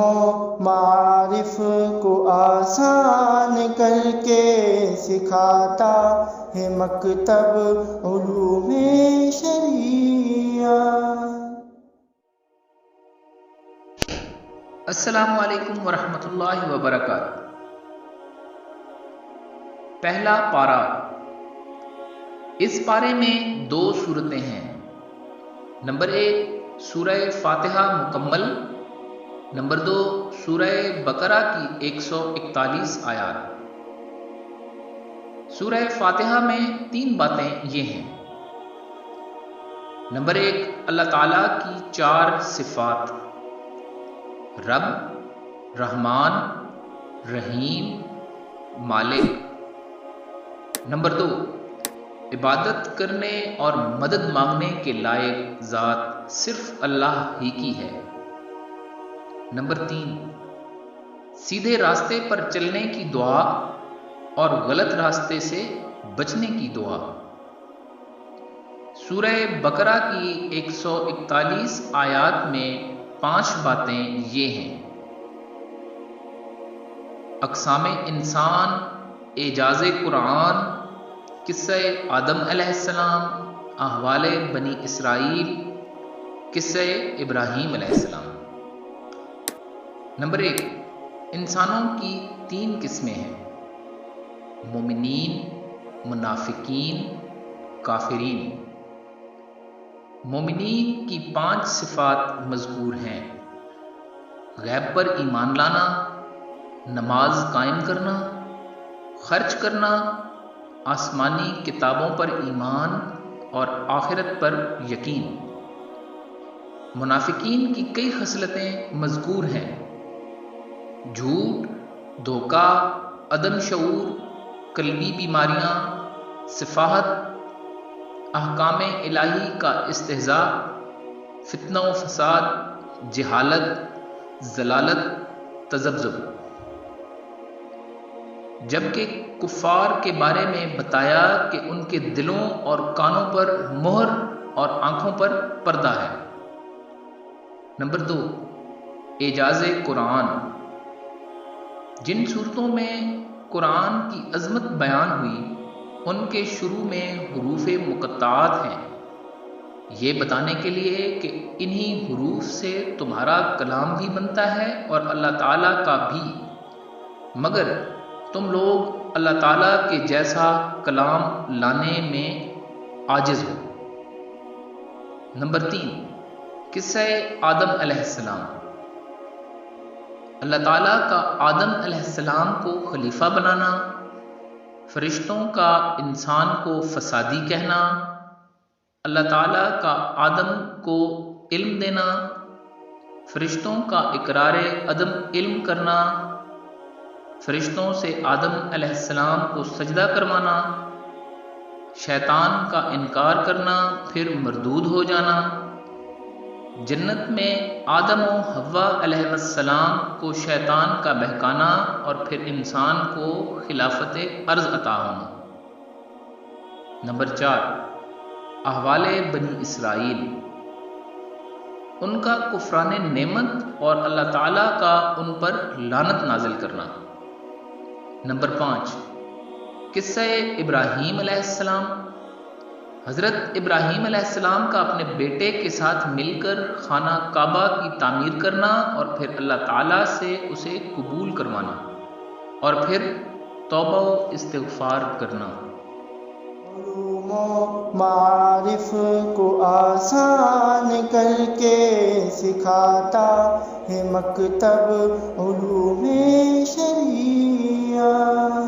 و معارف کو آسان کر کے سکھاتا ہے مکتب علوم شریعت۔ السلام علیکم ورحمۃ اللہ وبرکاتہ۔ پہلا پارہ۔ اس پارے میں 2 صورتیں ہیں۔ نمبر 1 سورہ فاتحہ مکمل، نمبر 2 سورہ بقرہ کی 141 آیات۔ سورہ فاتحہ میں 3 باتیں یہ ہیں۔ نمبر 1 اللہ تعالیٰ کی 4 صفات: رب، رحمان، رحیم، مالک۔ نمبر 2 عبادت کرنے اور مدد مانگنے کے لائق ذات صرف اللہ ہی کی ہے۔ نمبر 3 سیدھے راستے پر چلنے کی دعا اور غلط راستے سے بچنے کی دعا۔ سورہ بقرہ کی 141 آیات میں 5 باتیں یہ ہیں: اقسام انسان، اعجاز قرآن، قصہ آدم علیہ السلام، احوال بنی اسرائیل، قصہ ابراہیم علیہ السلام۔ نمبر 1 انسانوں کی 3 قسمیں ہیں: مومنین، منافقین، کافرین۔ مومنین کی 5 صفات مذکور ہیں: غیب پر ایمان لانا، نماز قائم کرنا، خرچ کرنا، آسمانی کتابوں پر ایمان اور آخرت پر یقین۔ منافقین کی کئی خصلتیں مذکور ہیں: جھوٹ، دھوکہ، عدم شعور، قلبی بیماریاں، سفاہت، احکام الہی کا استہزاء، فتنہ و فساد، جہالت، ضلالت، تذبذب۔ جبکہ کفار کے بارے میں بتایا کہ ان کے دلوں اور کانوں پر مہر اور آنکھوں پر پردہ ہے۔ نمبر 2 اعجاز قرآن۔ جن صورتوں میں قرآن کی عظمت بیان ہوئی ان کے شروع میں حروف مقطعات ہیں، یہ بتانے کے لیے کہ انہی حروف سے تمہارا کلام بھی بنتا ہے اور اللہ تعالیٰ کا بھی، مگر تم لوگ اللہ تعالیٰ کے جیسا کلام لانے میں عاجز ہو۔ نمبر 3 قصہ آدم علیہ السلام۔ اللہ تعالیٰ کا آدم علیہ السلام کو خلیفہ بنانا، فرشتوں کا انسان کو فسادی کہنا، اللہ تعالیٰ کا آدم کو علم دینا، فرشتوں کا اقرار عدم علم کرنا، فرشتوں سے آدم علیہ السلام کو سجدہ کروانا، شیطان کا انکار کرنا پھر مردود ہو جانا، جنت میں آدم و حوا علیہ السلام کو شیطان کا بہکانا اور پھر انسان کو خلافت ارض عطا ہونا۔ نمبر 4 احوال بنی اسرائیل۔ ان کا کفران نعمت اور اللہ تعالیٰ کا ان پر لعنت نازل کرنا۔ نمبر 5 قصہ ابراہیم علیہ السلام۔ حضرت ابراہیم علیہ السلام کا اپنے بیٹے کے ساتھ مل کر خانہ کعبہ کی تعمیر کرنا اور پھر اللہ تعالیٰ سے اسے قبول کروانا اور پھر توبہ و استغفار کرنا۔ علوم و معارف کو آسان کر کے سکھاتا ہے مکتب علوم شریعت۔